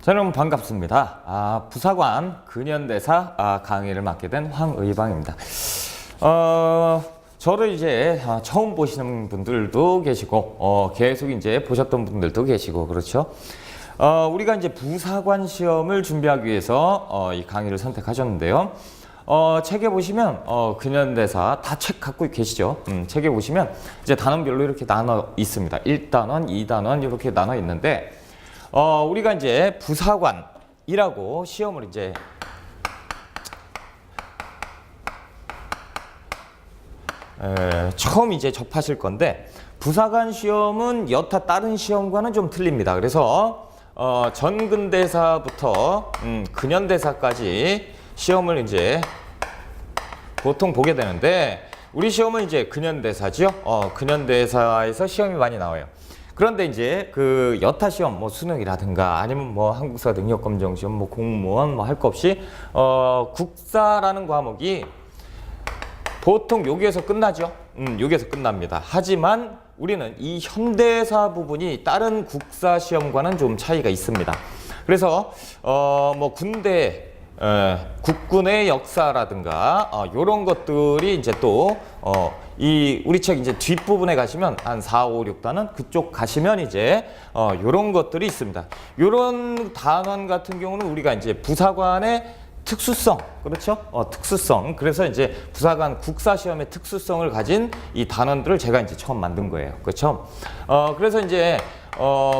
여러분 반갑습니다. 부사관 근현대사 강의를 맡게 된 황의방입니다. 저를 이제 처음 보시는 분들도 계시고 계속 이제 보셨던 분들도 계시고 그렇죠. 우리가 이제 부사관 시험을 준비하기 위해서 이 강의를 선택하셨는데요. 책에 보시면 근현대사 다 책 갖고 계시죠? 책에 보시면 이제 단원별로 이렇게 나눠 있습니다. 1단원, 2단원 이렇게 나눠 있는데 우리가 이제 부사관이라고 시험을 이제 처음 이제 접하실 건데, 부사관 시험은 여타 다른 시험과는 좀 틀립니다. 그래서 전근대사부터 근현대사까지 시험을 이제 보통 보게 되는데, 우리 시험은 이제 근현대사죠. 근현대사에서 시험이 많이 나와요. 그런데 이제 그 여타 시험, 뭐 수능이라든가 아니면 뭐 한국사 능력검정 시험, 뭐 공무원 뭐 할 거 없이 국사라는 과목이 보통 여기에서 끝나죠. 여기에서 끝납니다. 하지만 우리는 이 현대사 부분이 다른 국사 시험과는 좀 차이가 있습니다. 그래서 뭐 군대 국군의 역사라든가 요런 것들이 이제 또 이 우리 책 이제 뒷부분에 가시면 한 4, 5, 6단원 그쪽 가시면 이제 요런 것들이 있습니다. 요런 단원 같은 경우는 우리가 이제 부사관의 특수성, 그렇죠? 특수성. 그래서 이제 부사관 국사시험의 특수성을 가진 이 단원들을 제가 이제 처음 만든 거예요. 그렇죠? 그래서 이제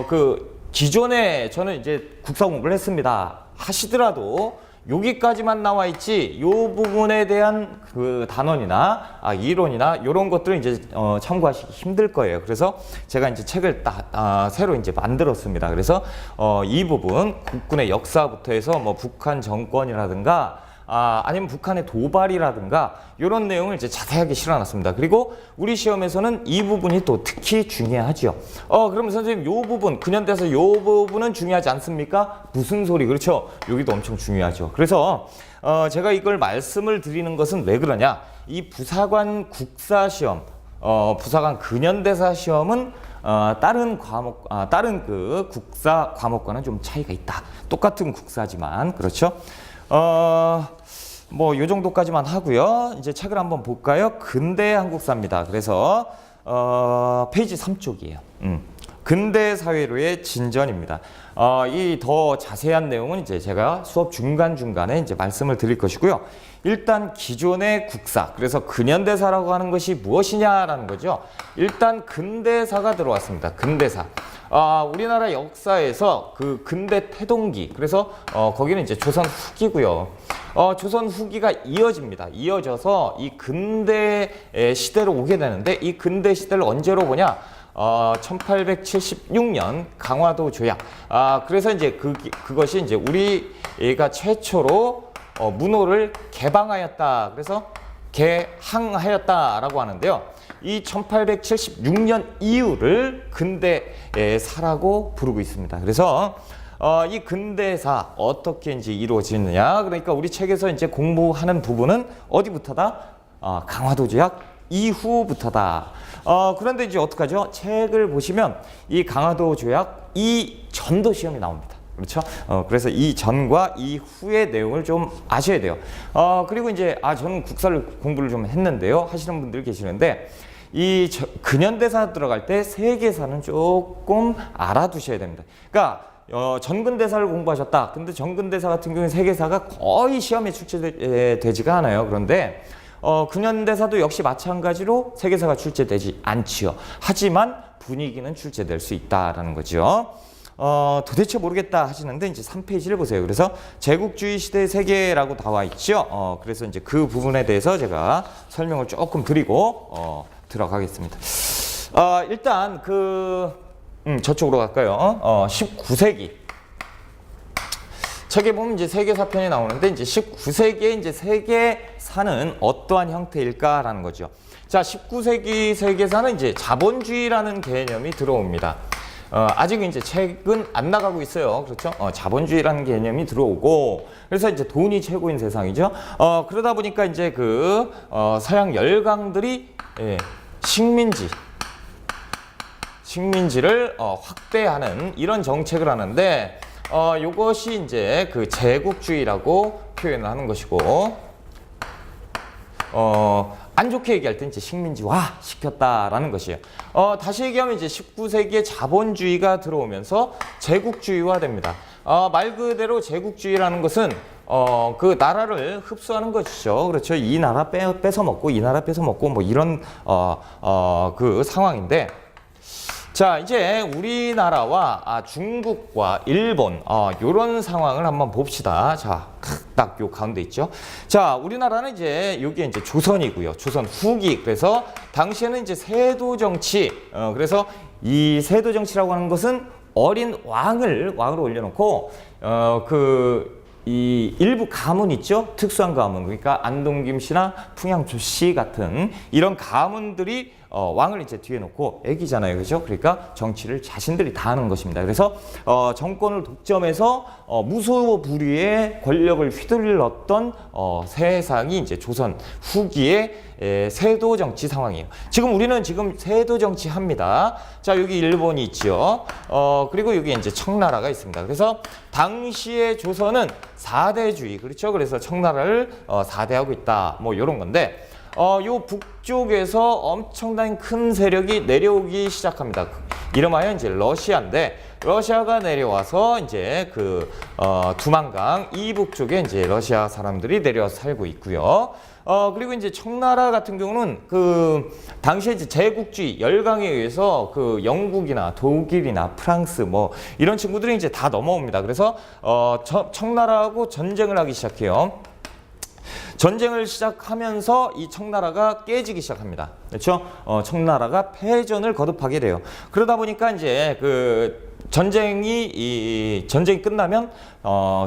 그 기존에 저는 이제 국사 공부를 했습니다 하시더라도 여기까지만 나와 있지 요 부분에 대한 그 단원이나 이론이나 이런 것들은 이제 참고하시기 힘들 거예요. 그래서 제가 이제 책을 새로 이제 만들었습니다. 그래서 이 부분 국군의 역사부터 해서 뭐 북한 정권이라든가 아니면 북한의 도발이라든가 이런 내용을 이제 자세하게 실어놨습니다. 그리고 우리 시험에서는 이 부분이 또 특히 중요하죠. 그러면 선생님 요 부분 근현대사 요 부분은 중요하지 않습니까? 무슨 소리? 그렇죠? 여기도 엄청 중요하죠. 그래서 제가 이걸 말씀을 드리는 것은 왜 그러냐? 이 부사관 국사 시험, 부사관 근현대사 시험은 다른 과목, 다른 그 국사 과목과는 좀 차이가 있다. 똑같은 국사지만 그렇죠? 뭐 요 정도까지만 하고요. 이제 책을 한번 볼까요? 근대 한국사입니다. 그래서 페이지 3쪽이에요. 근대 사회로의 진전입니다. 이 더 자세한 내용은 이제 제가 수업 중간중간에 이제 말씀을 드릴 것이고요. 일단 기존의 국사, 그래서 근현대사라고 하는 것이 무엇이냐라는 거죠. 일단 근대사가 들어왔습니다. 근대사. 우리나라 역사에서 그 근대 태동기, 그래서 거기는 이제 조선 후기고요. 조선 후기가 이어집니다. 이어져서 이 근대 시대로 오게 되는데, 이 근대 시대를 언제로 보냐? 1876년 강화도 조약. 그래서 이제 그것이 이제 우리가 최초로 문호를 개방하였다. 그래서 개항하였다라고 하는데요. 이 1876년 이후를 근대사라고 부르고 있습니다. 그래서 이 근대사 어떻게 이제 이루어지느냐? 그러니까 우리 책에서 이제 공부하는 부분은 어디부터다? 강화도 조약 이후부터다. 그런데 이제 어떡하죠? 책을 보시면 이 강화도 조약 이전도 시험이 나옵니다. 그렇죠? 그래서 이 전과 이 후의 내용을 좀 아셔야 돼요. 그리고 이제 저는 국사를 공부를 좀 했는데요 하시는 분들 계시는데, 이 근현대사 들어갈 때 세계사는 조금 알아두셔야 됩니다. 그러니까 전근대사를 공부하셨다. 근데 전근대사 같은 경우는 세계사가 거의 시험에 출제되지가 않아요. 그런데 근현대사도 역시 마찬가지로 세계사가 출제되지 않지요. 하지만 분위기는 출제될 수 있다라는 거죠. 도대체 모르겠다 하시는데 이제 3페이지를 보세요. 그래서 제국주의 시대 세계라고 나와 있죠. 그래서 이제 그 부분에 대해서 제가 설명을 조금 드리고 들어가겠습니다. 일단 저쪽으로 갈까요? 19세기. 책에 보면 이제 세계사 편이 나오는데, 이제 19세기에 이제 세계사는 어떠한 형태일까라는 거죠. 자, 19세기 세계사는 이제 자본주의라는 개념이 들어옵니다. 아직 이제 책은 안 나가고 있어요. 그렇죠? 자본주의라는 개념이 들어오고, 그래서 이제 돈이 최고인 세상이죠. 그러다 보니까 이제 서양 열강들이 식민지를 확대하는 이런 정책을 하는데, 요것이 이제 그 제국주의라고 표현을 하는 것이고, 안 좋게 얘기할 때 이제 식민지화 시켰다라는 것이에요. 다시 얘기하면 이제 19세기에 자본주의가 들어오면서 제국주의화 됩니다. 말 그대로 제국주의라는 것은 그 나라를 흡수하는 것이죠. 그렇죠. 이 나라 뺏어 먹고 이 나라 뺏어 먹고 뭐 이런 그 상황인데, 자, 이제 우리나라와 중국과 일본 요런 상황을 한번 봅시다. 자, 딱 요 가운데 있죠. 자, 우리나라는 이제 여기에 이제 조선이고요. 조선 후기. 그래서 당시에는 이제 세도 정치. 그래서 이 세도 정치라고 하는 것은 어린 왕으로 올려놓고 이 일부 가문 있죠? 특수한 가문. 그러니까 안동김 씨나 풍양조 씨 같은 이런 가문들이 왕을 이제 뒤에 놓고 애기잖아요. 그죠? 그러니까 정치를 자신들이 다 하는 것입니다. 그래서 정권을 독점해서 무소불위의 권력을 휘둘렀던 세상이 이제 조선 후기의 세도 정치 상황이에요. 지금 우리는 지금 세도 정치 합니다. 자, 여기 일본이 있죠. 그리고 여기 이제 청나라가 있습니다. 그래서 당시의 조선은 4대주의, 그렇죠? 그래서 청나라를 4대하고 있다. 뭐 이런 건데, 요 북쪽에서 엄청난 큰 세력이 내려오기 시작합니다. 이름하여 이제 러시아인데, 러시아가 내려와서 이제 그 두만강 이북 쪽에 이제 러시아 사람들이 내려와서 살고 있고요. 그리고 이제 청나라 같은 경우는 그 당시에 이제 제국주의 열강에 의해서 그 영국이나 독일이나 프랑스 뭐 이런 친구들이 이제 다 넘어옵니다. 그래서 청나라하고 전쟁을 하기 시작해요. 전쟁을 시작하면서 이 청나라가 깨지기 시작합니다. 그렇죠? 청나라가 패전을 거듭하게 돼요. 그러다 보니까 이제 그 전쟁이 끝나면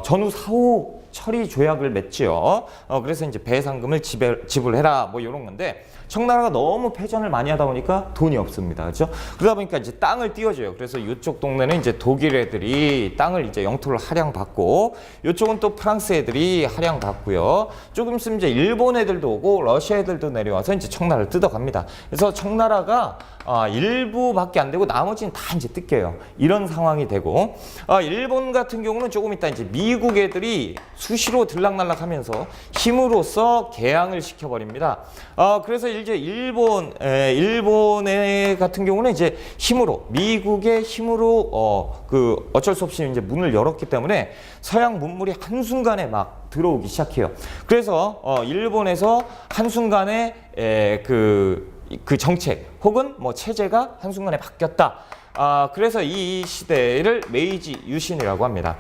전후 사후 처리 조약을 맺지요. 그래서 이제 배상금을 지불해라 뭐 이런 건데, 청나라가 너무 패전을 많이 하다 보니까 돈이 없습니다. 그렇죠? 그러다 보니까 이제 땅을 띄워줘요. 그래서 이쪽 동네는 이제 독일 애들이 땅을 이제 영토를 할양받고, 이쪽은 또 프랑스 애들이 할양받고요. 조금 있으면 이제 일본 애들도 오고 러시아 애들도 내려와서 이제 청나라를 뜯어갑니다. 그래서 청나라가 일부밖에 안 되고 나머지는 다 이제 뜯겨요. 이런 상황이 되고, 일본 같은 경우는 조금 있다 이제 미국 애들이 수시로 들락날락하면서 힘으로써 개항을 시켜버립니다. 그래서 이제 일본의 같은 경우는 이제 힘으로, 미국의 힘으로 그 어쩔 수 없이 이제 문을 열었기 때문에 서양 문물이 한순간에 막 들어오기 시작해요. 그래서 일본에서 한순간에 그 정책 혹은 뭐 체제가 한순간에 바뀌었다. 그래서 이 시대를 메이지 유신이라고 합니다.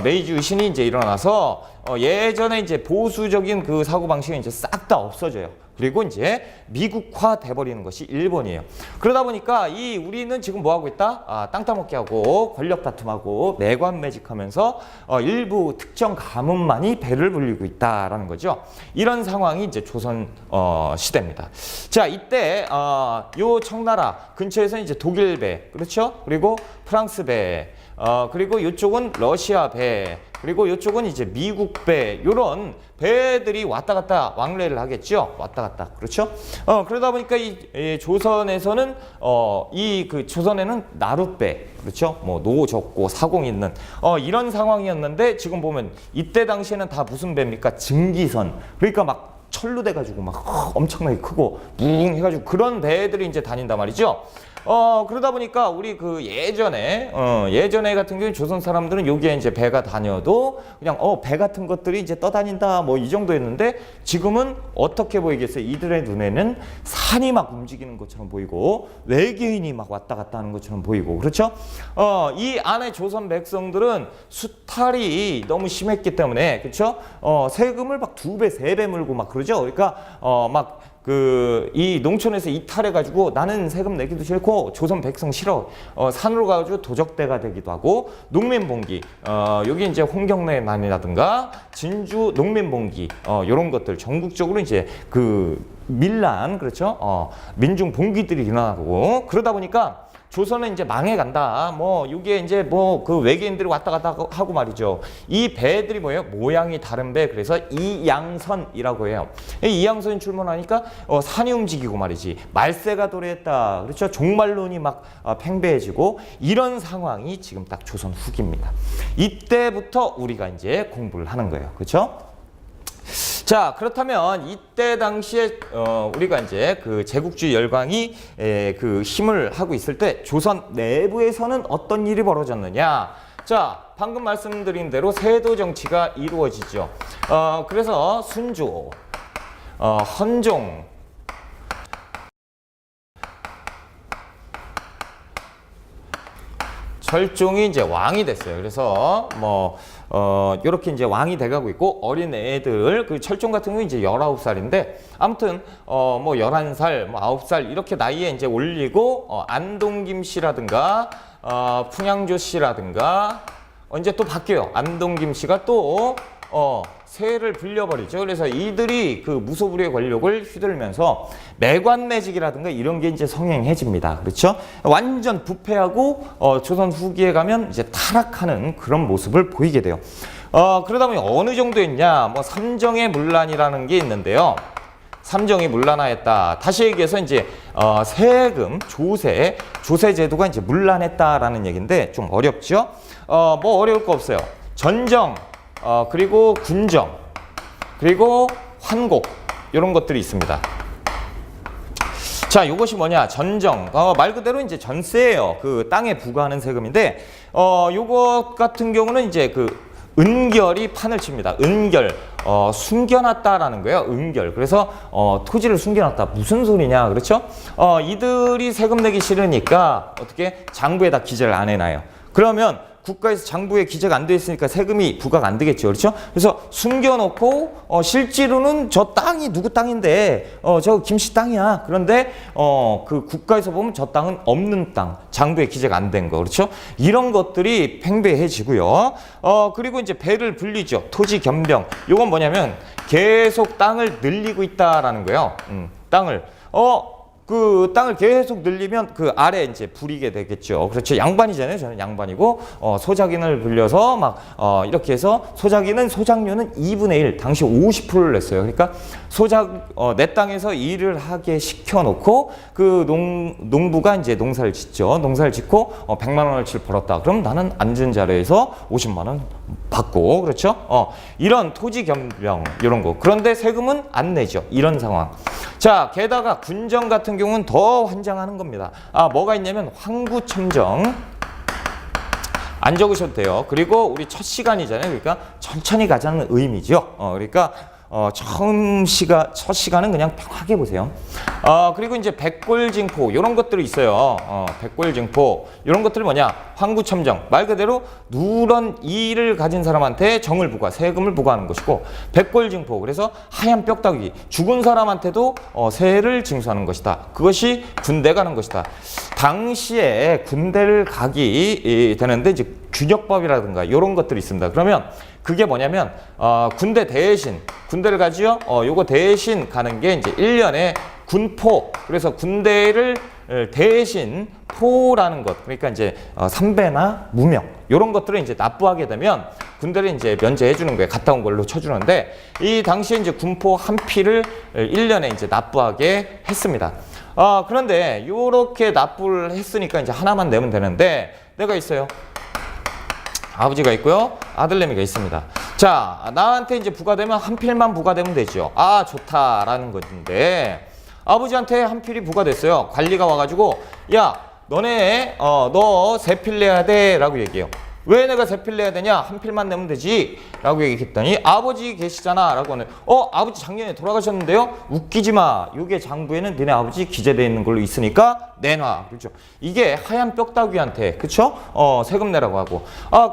메이지 유신이 이제 일어나서 예전에 이제 보수적인 그 사고방식이 이제 싹 다 없어져요. 그리고 이제 미국화 돼버리는 것이 일본이에요. 그러다 보니까 우리는 지금 뭐 하고 있다? 땅 따먹기 하고 권력 다툼하고 매관매직하면서 일부 특정 가문만이 배를 불리고 있다라는 거죠. 이런 상황이 이제 조선 시대입니다. 자, 이때 요 청나라 근처에서 이제 독일 배, 그렇죠? 그리고 프랑스 배, 그리고 이쪽은 러시아 배, 그리고 이쪽은 이제 미국 배, 요런 배들이 왔다 갔다 왕래를 하겠죠. 왔다 갔다. 그렇죠? 그러다 보니까 이 조선에서는 그 조선에는 나룻배, 그렇죠? 뭐 노 적고 사공 있는 이런 상황이었는데, 지금 보면 이때 당시에는 다 무슨 배입니까? 증기선. 그러니까 막 철로 돼가지고 막 엄청나게 크고 뭉 해가지고 그런 배들이 이제 다닌단 말이죠. 그러다 보니까 우리 그 예전에 같은 경우에 조선 사람들은 여기에 이제 배가 다녀도 그냥 배 같은 것들이 이제 떠다닌다 뭐 이 정도였는데, 지금은 어떻게 보이겠어요? 이들의 눈에는 산이 막 움직이는 것처럼 보이고 외계인이 막 왔다 갔다 하는 것처럼 보이고, 그렇죠? 이 안에 조선 백성들은 수탈이 너무 심했기 때문에, 그렇죠? 세금을 막 2배, 3배 물고 막 그러죠. 그러니까 이 농촌에서 이탈해가지고 나는 세금 내기도 싫고 조선 백성 싫어. 산으로 가가지고 도적대가 되기도 하고, 농민봉기, 여기 이제 홍경래난이라든가 진주 농민봉기, 요런 것들 전국적으로 이제 그 밀란, 그렇죠? 민중 봉기들이 일어나고, 그러다 보니까 조선은 이제 망해간다. 뭐 이게 이제 뭐 그 외계인들이 왔다 갔다 하고 말이죠. 이 배들이 뭐예요? 모양이 다른 배. 그래서 이양선이라고 해요. 이양선이 출몰하니까 산이 움직이고 말이지. 말세가 도래했다. 그렇죠? 종말론이 막 팽배해지고 이런 상황이 지금 딱 조선 후기입니다. 이때부터 우리가 이제 공부를 하는 거예요. 그렇죠? 자, 그렇다면 이때 당시에 우리가 이제 그 제국주의 열강이 그 힘을 하고 있을 때 조선 내부에서는 어떤 일이 벌어졌느냐? 자, 방금 말씀드린 대로 세도 정치가 이루어지죠. 그래서 순조, 헌종, 철종이 이제 왕이 됐어요. 그래서 뭐 요렇게 이제 왕이 돼가고 있고, 어린 애들, 그 철종 같은 경우는 이제 19살인데, 아무튼, 뭐 11살, 뭐 9살, 이렇게 나이에 이제 올리고, 안동김 씨라든가, 풍양조 씨라든가, 이제 또 바뀌어요. 안동김 씨가 또, 세를 불려버리죠. 그래서 이들이 그 무소불위의 권력을 휘둘면서 매관매직이라든가 이런 게 이제 성행해집니다. 그렇죠? 완전 부패하고 조선 후기에 가면 이제 타락하는 그런 모습을 보이게 돼요. 그러다 보니 어느 정도였냐? 뭐 삼정의 문란이라는 게 있는데요. 삼정이 문란하였다. 다시 얘기해서 이제 세금, 조세 제도가 이제 문란했다라는 얘기인데 좀 어렵죠? 뭐 어려울 거 없어요. 전정, 그리고 군정, 그리고 환곡, 이런 것들이 있습니다. 자, 이것이 뭐냐? 전정. 말 그대로 이제 전세예요. 그 땅에 부과하는 세금인데, 요것 같은 경우는 이제 그 은결이 판을 칩니다. 은결. 숨겨놨다라는 거예요. 은결. 그래서 토지를 숨겨놨다. 무슨 소리냐? 그렇죠? 이들이 세금 내기 싫으니까 어떻게 장부에다 기재를 안 해놔요. 그러면 국가에서 장부에 기재가 안 돼 있으니까 세금이 부과가 안 되겠죠. 그렇죠? 그래서 숨겨놓고 실제로는 저 땅이 누구 땅인데 저 김씨 땅이야. 그런데 그 국가에서 보면 저 땅은 없는 땅, 장부에 기재가 안 된 거. 그렇죠? 이런 것들이 팽배해지고요. 그리고 이제 배를 불리죠. 토지 겸병. 이건 뭐냐면 계속 땅을 늘리고 있다라는 거예요. 땅을 그 땅을 계속 늘리면 그 아래 이제 부리게 되겠죠. 그렇죠. 양반이잖아요. 저는 양반이고, 소작인을 불려서 막, 이렇게 해서 소작료는 2분의 1, 당시 50%를 냈어요. 그러니까 내 땅에서 일을 하게 시켜놓고 그 농부가 이제 농사를 짓죠. 농사를 짓고 100만 원어치를 벌었다. 그럼 나는 앉은 자리에서 50만 원 받고, 그렇죠? 이런 토지 겸병, 이런 거. 그런데 세금은 안 내죠. 이런 상황. 자, 게다가 군정 같은 경우는 더 환장하는 겁니다. 뭐가 있냐면 황구첨정. 안 적으셔도 돼요. 그리고 우리 첫 시간이잖아요. 그러니까 천천히 가자는 의미죠. 그러니까 첫 시간은 그냥 평하게 보세요. 그리고 이제 백골징포, 이런 것들이 있어요. 백골징포, 이런 것들이 뭐냐? 황구첨정. 말 그대로 누런 이를 가진 사람한테 정을 부과, 세금을 부과하는 것이고, 백골징포. 그래서 하얀 뼈다귀. 죽은 사람한테도 세를 징수하는 것이다. 그것이 군대 가는 것이다. 당시에 군대를 가기 되는데 이제 균역법이라든가 이런 것들이 있습니다. 그러면 그게 뭐냐면 군대 대신 군대를 가지요. 요거 대신 가는 게 이제 1년에 군포. 그래서 군대를 대신 포라는 것. 그러니까 이제 삼배나 무명 이런 것들을 이제 납부하게 되면 군대를 이제 면제해 주는 거예요. 갔다 온 걸로 쳐주는데 이 당시에 이제 군포 한 피를 1년에 이제 납부하게 했습니다. 그런데 요렇게 납부를 했으니까 이제 하나만 내면 되는데 내가 있어요. 아버지가 있고요. 아들내미가 있습니다. 자, 나한테 이제 부과되면 한 필만 부과되면 되죠. 좋다라는 건데 아버지한테 한 필이 부과됐어요. 관리가 와가지고 야, 너네 너 세 필 내야 돼 라고 얘기해요. 왜 내가 세 필 내야 되냐? 한 필만 내면 되지 라고 얘기했더니 아버지 계시잖아 라고 하는 아버지 작년에 돌아가셨는데요? 웃기지 마. 요게 장부에는 니네 아버지 기재되어 있는 걸로 있으니까 내놔. 그렇죠? 이게 하얀 뼈다귀한테 그쵸? 세금 내라고 하고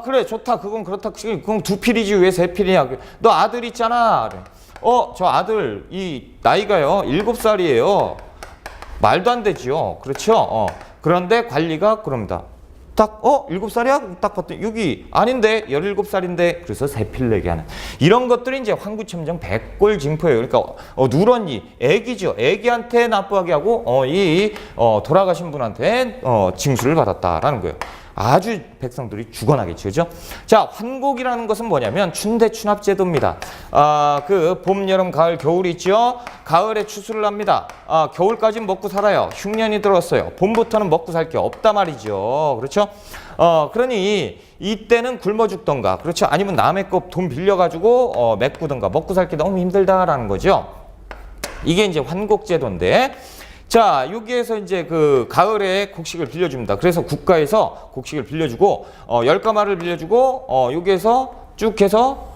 그래 좋다. 그건 그렇다. 그건 두 필이지 왜 세 필이냐? 너 아들 있잖아. 저 아들 이 나이가요 7살이에요. 말도 안 되지요. 그렇죠? 그런데 관리가 그럽니다. 딱 7살이야? 딱 봤더니 여기 아닌데 17살인데 그래서 세필내게 하는 이런 것들이 이제 환구천정 백골징포예요. 그러니까 누런이 애기죠. 애기한테 나쁘게 하고 돌아가신 분한테 징수를 받았다라는 거예요. 아주 백성들이 죽어나겠죠. 그죠? 자, 환곡이라는 것은 뭐냐면 춘대춘합제도입니다. 그 봄, 여름, 가을, 겨울이 있죠. 가을에 추수를 합니다. 겨울까지 먹고 살아요. 흉년이 들었어요. 봄부터는 먹고 살 게 없다 말이죠. 그렇죠? 그러니 이때는 굶어 죽던가, 그렇죠? 아니면 남의 거 돈 빌려가지고 메꾸던가 먹고 살 게 너무 힘들다라는 거죠. 이게 이제 환곡제도인데, 자, 여기에서 이제 그 가을에 곡식을 빌려줍니다. 그래서 국가에서 곡식을 빌려주고, 10가마를 빌려주고, 여기에서 쭉 해서,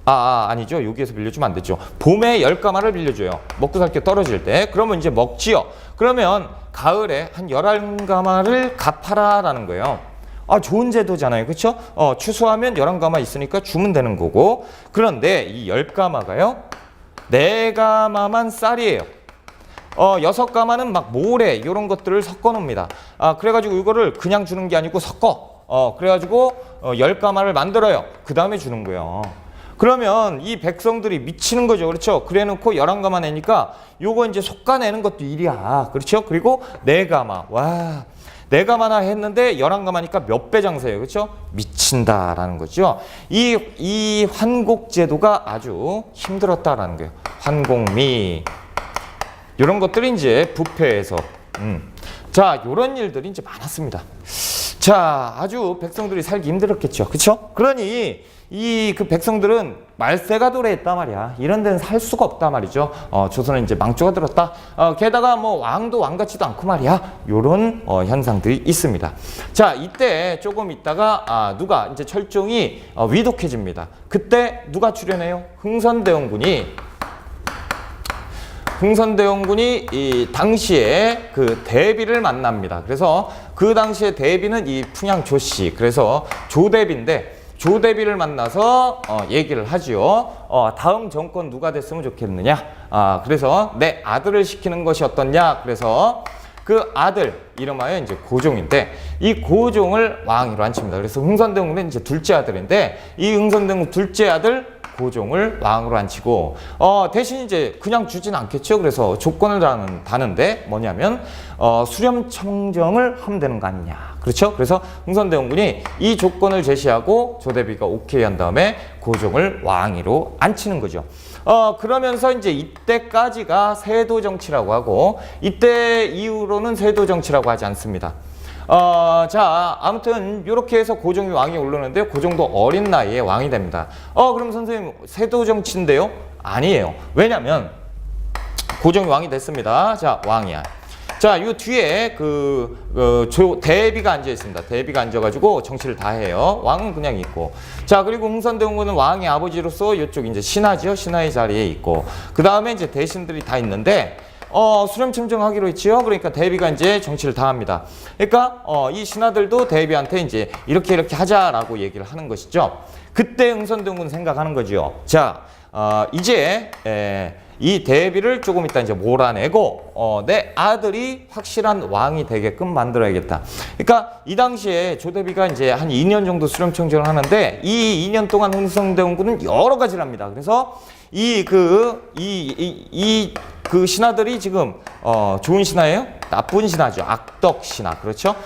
아니죠. 여기에서 빌려주면 안 되죠. 봄에 10가마를 빌려줘요. 먹고 살 게 떨어질 때. 그러면 이제 먹지요. 그러면 가을에 한 11가마를 갚아라라는 거예요. 좋은 제도잖아요. 그렇죠? 추수하면 11가마 있으니까 주면 되는 거고. 그런데 이 10가마가요. 4가마만 쌀이에요. 6가마는 막 모래 이런 것들을 섞어 놓습니다. 그래가지고 이거를 그냥 주는 게 아니고 섞어. 그래가지고 10가마를 만들어요. 그 다음에 주는 거예요. 그러면 이 백성들이 미치는 거죠. 그렇죠? 그래 놓고 11가마 내니까 요거 이제 솎아내는 것도 일이야. 그렇죠? 그리고 4가마. 와. 4가마나 했는데 11가마니까 몇 배 장사예요. 그렇죠? 미친다라는 거죠. 이 환곡제도가 아주 힘들었다라는 거예요. 환곡미. 이런 것들이 이제 부패에서 자, 요런 일들이 이제 많았습니다. 자, 아주 백성들이 살기 힘들었겠죠. 그렇죠? 그러니 그 백성들은 말세가 도래했단 말이야. 이런 데는 살 수가 없단 말이죠. 조선은 이제 망조가 들었다. 게다가 뭐 왕도 왕 같지도 않고 말이야. 요런 현상들이 있습니다. 자, 이때 조금 있다가 누가 이제 철종이 위독해집니다. 그때 누가 출연해요? 흥선대원군이 이 당시에 그 대비를 만납니다. 그래서 그 당시에 대비는 이 풍양 조씨, 그래서 조대비인데 조대비를 만나서 얘기를 하지요. 다음 정권 누가 됐으면 좋겠느냐. 그래서 내 아들을 시키는 것이 어떻냐. 그래서 그 아들 이름하여 이제 고종인데 이 고종을 왕위로 앉힙니다. 그래서 흥선대원군은 이제 둘째 아들인데 이 흥선대원군 둘째 아들 고종을 왕으로 앉히고 대신 이제 그냥 주진 않겠죠. 그래서 조건을 다는데 뭐냐면 수렴청정을 하면 되는 거 아니냐. 그렇죠? 그래서 흥선대원군이 이 조건을 제시하고 조대비가 오케이 한 다음에 고종을 왕위로 앉히는 거죠. 그러면서 이제 이때까지가 세도정치라고 하고 이때 이후로는 세도정치라고 하지 않습니다. 자, 아무튼 이렇게 해서 고종이 왕이 오르는데 고종도 어린 나이에 왕이 됩니다. 그럼 선생님 세도정치인데요? 아니에요. 왜냐면 고종이 왕이 됐습니다. 자, 왕이야. 자, 이 뒤에 대비가 앉아 있습니다. 대비가 앉아가지고 정치를 다 해요. 왕은 그냥 있고. 자, 그리고 흥선대원군은 왕의 아버지로서 이쪽 이제 신하죠. 신하의 자리에 있고. 그 다음에 이제 대신들이 다 있는데, 수렴청정하기로 했지요. 그러니까 대비가 이제 정치를 다 합니다. 그러니까, 이 신하들도 대비한테 이제 이렇게 하자라고 얘기를 하는 것이죠. 그때 흥선대원군은 생각하는 거죠. 자, 이제, 이 대비를 조금 이따 이제 몰아내고 내 아들이 확실한 왕이 되게끔 만들어야겠다. 그러니까 이 당시에 조대비가 이제 한 2년 정도 수렴청정을 하는데 이 2년 동안 흥선대원군은 여러 가지를 합니다. 그래서 그 신하들이 지금 좋은 신하예요? 나쁜 신하죠. 악덕 신하. 그렇죠?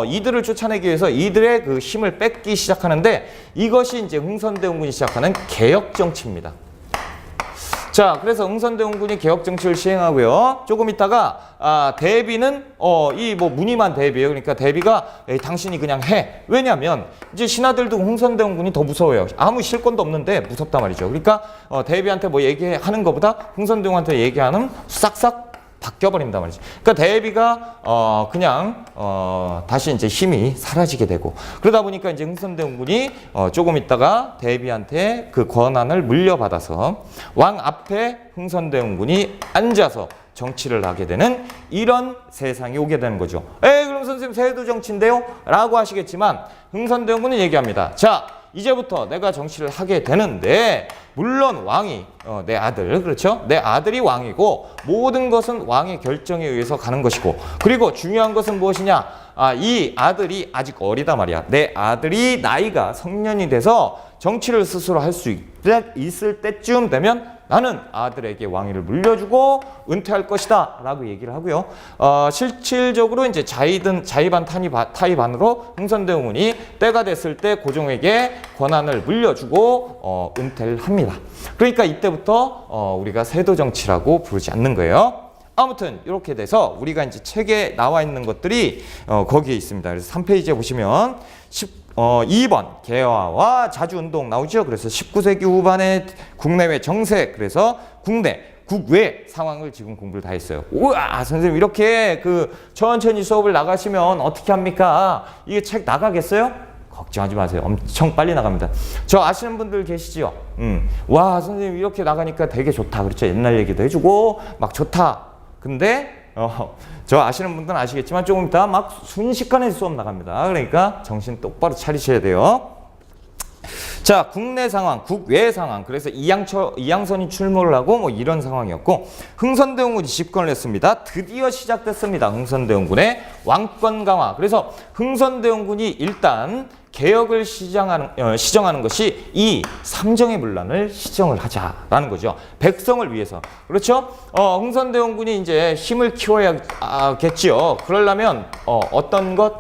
이들을 쫓아내기 위해서 이들의 그 힘을 뺏기 시작하는데 이것이 이제 흥선대원군이 시작하는 개혁 정치입니다. 자, 그래서 흥선대원군이 개혁 정치를 시행하고요. 조금 있다가 대비는 무늬만 대비예요. 그러니까 대비가 당신이 그냥 해. 왜냐하면 이제 신하들도 흥선대원군이 더 무서워요. 아무 실권도 없는데 무섭단 말이죠. 그러니까 대비한테 뭐 얘기하는 것보다 흥선대원한테 얘기하는 싹싹 바뀌어버린단 말이지. 그러니까 대비가 그냥 다시 이제 힘이 사라지게 되고 그러다 보니까 이제 흥선대원군이 조금 있다가 대비한테 그 권한을 물려받아서 왕 앞에 흥선대원군이 앉아서 정치를 하게 되는 이런 세상이 오게 되는 거죠. 그럼 선생님 세도 정치인데요? 라고 하시겠지만 흥선대원군은 얘기합니다. 자, 이제부터 내가 정치를 하게 되는데 물론 왕이 내 아들, 그렇죠? 내 아들이 왕이고 모든 것은 왕의 결정에 의해서 가는 것이고, 그리고 중요한 것은 무엇이냐? 이 아들이 아직 어리다 말이야. 내 아들이 나이가 성년이 돼서 정치를 스스로 할 수 있을 때쯤 되면 나는 아들에게 왕위를 물려주고 은퇴할 것이다 라고 얘기를 하고요. 실질적으로 이제 자의반 타의반으로 흥선대원군이 때가 됐을 때 고종에게 권한을 물려주고 은퇴를 합니다. 그러니까 이때부터 우리가 세도정치라고 부르지 않는 거예요. 아무튼 이렇게 돼서 우리가 이제 책에 나와 있는 것들이 거기에 있습니다. 그래서 3페이지에 보시면 2번 개화와 자주운동 나오죠. 그래서 19세기 후반에 국내외 정세, 그래서 국외 상황을 지금 공부를 다 했어요. 우와, 선생님 이렇게 천천히 수업을 나가시면 어떻게 합니까? 이게 책 나가겠어요? 걱정하지 마세요. 엄청 빨리 나갑니다. 저 아시는 분들 계시죠? 와, 선생님 이렇게 나가니까 되게 좋다. 그렇죠? 옛날 얘기도 해주고 막 좋다. 근데 저 아시는 분들은 아시겠지만 조금 이따 막 순식간에 수업 나갑니다. 그러니까 정신 똑바로 차리셔야 돼요. 자, 국내 상황, 국외 상황. 그래서 이양선이 출몰을 하고 뭐 이런 상황이었고, 흥선대원군이 집권을 했습니다. 드디어 시작됐습니다. 흥선대원군의 왕권 강화. 그래서 흥선대원군이 일단 개혁을 시정하는 것이 이 삼정의 분란을 시정을 하자라는 거죠. 백성을 위해서. 그렇죠? 흥선대원군이 이제 힘을 키워야겠지요. 그러려면 어떤 것?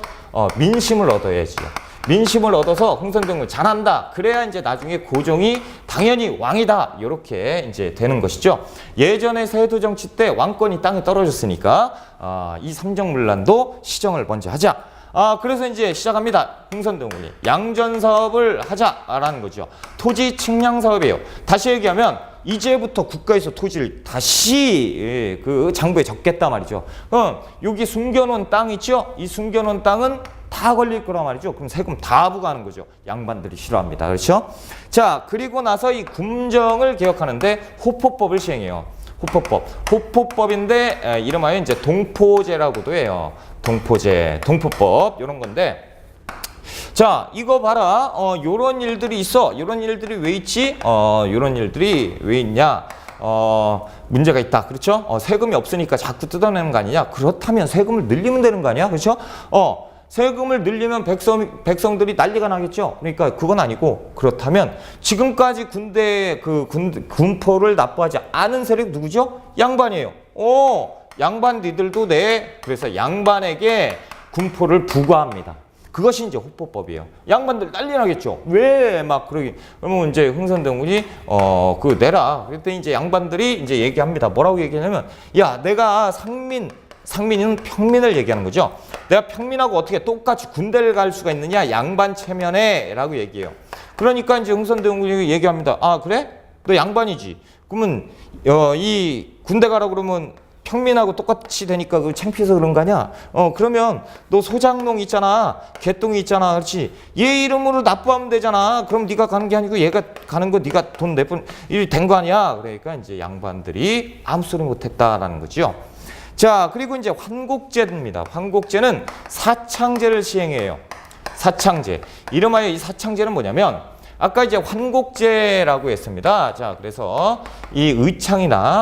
민심을 얻어야지요. 민심을 얻어서 흥선대원군 잘한다. 그래야 이제 나중에 고종이 당연히 왕이다. 이렇게 이제 되는 것이죠. 예전에 세도정치 때 왕권이 땅에 떨어졌으니까 이 삼정분란도 시정을 먼저 하자. 그래서 이제 시작합니다. 흥선대원군이 양전사업을 하자라는 거죠. 토지 측량 사업이에요. 다시 얘기하면 이제부터 국가에서 토지를 다시 그 장부에 적겠다 말이죠. 여기 숨겨놓은 땅 있죠? 이 숨겨놓은 땅은 다 걸릴 거란 말이죠. 그럼 세금 다 부과하는 거죠. 양반들이 싫어합니다. 그렇죠? 자, 그리고 나서 이 군정을 개혁하는데 호포법을 시행해요. 호포법인데 이름하여 이제 동포제라고도 해요. 동포법 이런 건데, 자, 이거 봐라. 요런 일들이 있어. 요런 일들이 왜 있지? 요런 일들이 왜 있냐? 문제가 있다. 그렇죠? 세금이 없으니까 자꾸 뜯어내는 거 아니냐? 그렇다면 세금을 늘리면 되는 거 아니야? 그렇죠? 세금을 늘리면 백성들이 난리가 나겠죠. 그러니까 그건 아니고, 그렇다면 지금까지 군포를 납부하지 않은 세력 누구죠? 양반이에요. 양반 니들도 그래서 양반에게 군포를 부과합니다. 그것이 이제 호포법이에요. 양반들 난리 나겠죠. 왜 막 그러면 이제 흥선대원군이 내라. 그랬더니 이제 양반들이 이제 얘기합니다. 뭐라고 얘기하냐면, 야, 내가 상민은 평민을 얘기하는 거죠. 내가 평민하고 어떻게 똑같이 군대를 갈 수가 있느냐? 양반 체면에 라고 얘기해요. 그러니까 이제 흥선대원군이 얘기합니다. 그래? 너 양반이지. 그러면 이 군대 가라고 그러면 평민하고 똑같이 되니까 그 창피해서 그런 거 아니야? 그러면 너 소장농 있잖아. 개똥이 있잖아. 그렇지? 얘 이름으로 납부하면 되잖아. 그럼 네가 가는 게 아니고 얘가 가는 거 네가 돈 내본 일 된 거 아니야? 그러니까 이제 양반들이 아무 소리 못 했다라는 거죠. 자, 그리고 이제 환곡제입니다. 환곡제는 사창제를 시행해요. 사창제. 이름하여 이 사창제는 뭐냐면, 아까 이제 환곡제라고 했습니다. 자, 그래서 이 의창이라는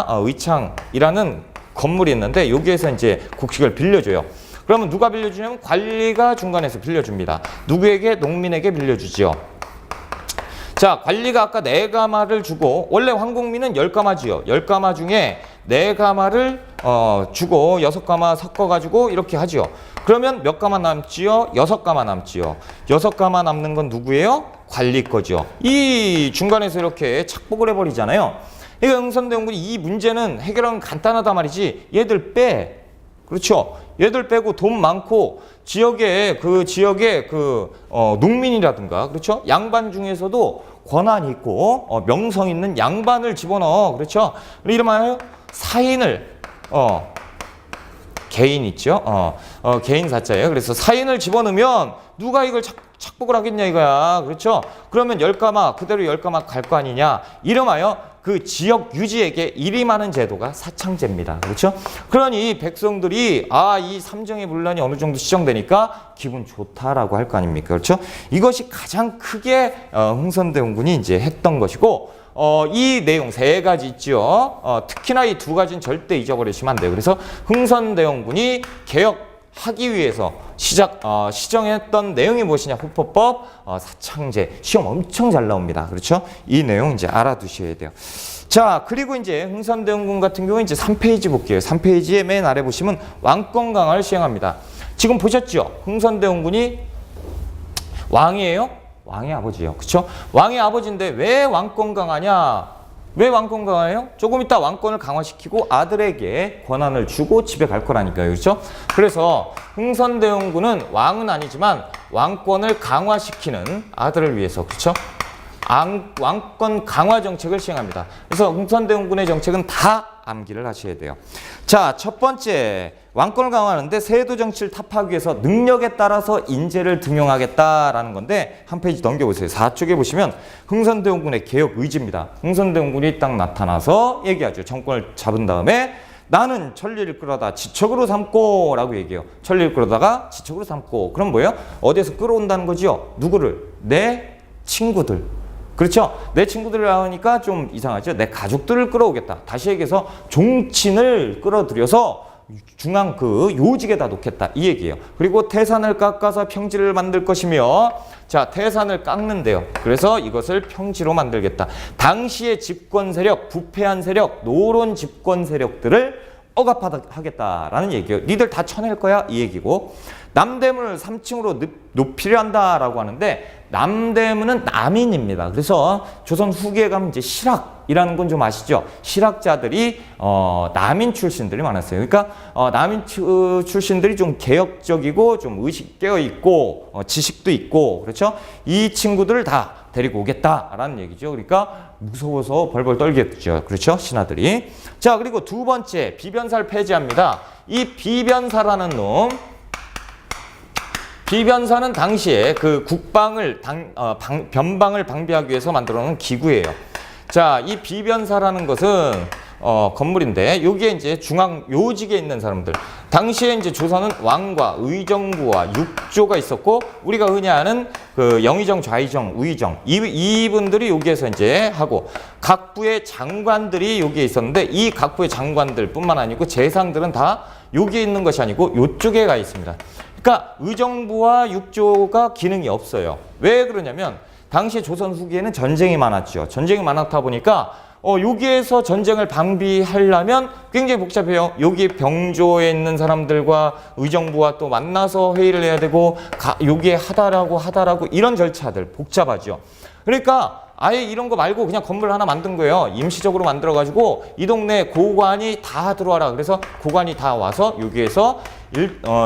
건물이 있는데 여기에서 이제 곡식을 빌려줘요. 그러면 누가 빌려주냐면 관리가 중간에서 빌려줍니다. 누구에게? 농민에게 빌려주지요. 자, 관리가 아까 4가마를 주고, 원래 황공민은 10가마지요. 10가마 중에 4가마를 주고 6가마 섞어가지고 이렇게 하지요. 그러면 몇 가마 남지요? 6가마 남지요. 6가마 남는 건 누구예요? 관리 거죠. 이 중간에서 이렇게 착복을 해버리잖아요. 그러니까 흥선대원군이 이 문제는 해결하는 간단하단 말이지. 얘들 빼. 그렇죠. 얘들 빼고 돈 많고 지역에 농민이라든가, 그렇죠? 양반 중에서도 권한이 있고 명성 있는 양반을 집어넣어. 그렇죠? 이름하여 사인을 개인 있죠? 개인 사자예요. 그래서 사인을 집어넣으면 누가 이걸 착복을 하겠냐 이거야. 그렇죠? 그러면 10가마 그대로 10가마 갈 거 아니냐. 이름하여 그 지역 유지에게 일임하는 제도가 사창제입니다. 그렇죠? 그러니 백성들이 이 삼정의 분란이 어느 정도 시정되니까 기분 좋다라고 할 거 아닙니까? 그렇죠? 이것이 가장 크게 흥선대원군이 이제 했던 것이고 이 내용 세 가지 있죠. 특히나 이 두 가지는 절대 잊어버리시면 안 돼요. 그래서 흥선대원군이 개혁하기 위해서 시정했던 내용이 무엇이냐? 후포법, 사창제. 시험 엄청 잘 나옵니다. 그렇죠? 이 내용 이제 알아두셔야 돼요. 자, 그리고 이제 흥선대원군 같은 경우는 이제 3페이지 볼게요. 3페이지에 맨 아래 보시면 왕권 강화를 시행합니다. 지금 보셨죠? 흥선대원군이 왕이에요? 왕의 아버지예요. 그렇죠? 왕의 아버지인데 왜 왕권 강화냐? 왜 왕권 강화예요? 조금 이따 왕권을 강화시키고 아들에게 권한을 주고 집에 갈 거라니까요. 그렇죠? 그래서 흥선대원군은 왕은 아니지만 왕권을 강화시키는 아들을 위해서, 그렇죠? 왕권 강화 정책을 시행합니다. 그래서 흥선대원군의 정책은 다 암기를 하셔야 돼요. 자, 첫 번째, 왕권을 강화하는데 세도 정치를 타파하기 위해서 능력에 따라서 인재를 등용하겠다라는 건데 한 페이지 넘겨보세요. 4쪽에 보시면 흥선대원군의 개혁 의지입니다. 흥선대원군이 딱 나타나서 얘기하죠. 정권을 잡은 다음에 나는 천리를 끌어다 지척으로 삼고 라고 얘기해요. 천리를 끌어다가 지척으로 삼고. 그럼 뭐예요? 어디에서 끌어온다는 거지요? 누구를? 내 친구들. 그렇죠? 내 친구들을 하니까 좀 이상하죠? 내 가족들을 끌어오겠다. 다시 얘기해서 종친을 끌어들여서 중앙 그 요직에다 놓겠다. 이 얘기예요. 그리고 태산을 깎아서 평지를 만들 것이며, 자, 태산을 깎는데요. 그래서 이것을 평지로 만들겠다. 당시의 집권 세력, 부패한 세력, 노론 집권 세력들을 억압하겠다라는 얘기예요. 니들 다 쳐낼 거야? 이 얘기고. 남대문을 3층으로 높이려 한다라고 하는데 남대문은 남인입니다. 그래서 조선 후기에 가면 이제 실학이라는 건 좀 아시죠? 실학자들이 남인 출신들이 많았어요. 그러니까 남인 출신들이 좀 개혁적이고 좀 의식 깨어 있고 지식도 있고, 그렇죠? 이 친구들을 다 데리고 오겠다라는 얘기죠. 그러니까 무서워서 벌벌 떨겠죠. 그렇죠? 신하들이. 자, 그리고 두 번째, 비변사를 폐지합니다. 이 비변사라는 놈, 비변사는 당시에 그 국방을 변방을 방비하기 위해서 만들어 놓은 기구예요. 자, 이 비변사라는 것은 건물인데 여기에 이제 중앙 요직에 있는 사람들. 당시에 이제 조선은 왕과 의정부와 육조가 있었고 우리가 흔히 아는 그 영의정, 좌의정, 우의정 이분들이 여기에서 이제 하고 각 부의 장관들이 여기에 있었는데 이 각 부의 장관들뿐만 아니고 재상들은 다 여기에 있는 것이 아니고 이쪽에 가 있습니다. 그러니까 의정부와 육조가 기능이 없어요. 왜 그러냐면 당시 조선 후기에는 전쟁이 많았죠. 전쟁이 많았다 보니까 여기에서 전쟁을 방비하려면 굉장히 복잡해요. 여기 병조에 있는 사람들과 의정부와 또 만나서 회의를 해야 되고 여기에 하다라고 이런 절차들 복잡하죠. 그러니까 아예 이런 거 말고 그냥 건물 하나 만든 거예요. 임시적으로 만들어가지고 이 동네 고관이 다 들어와라. 그래서 고관이 다 와서 여기에서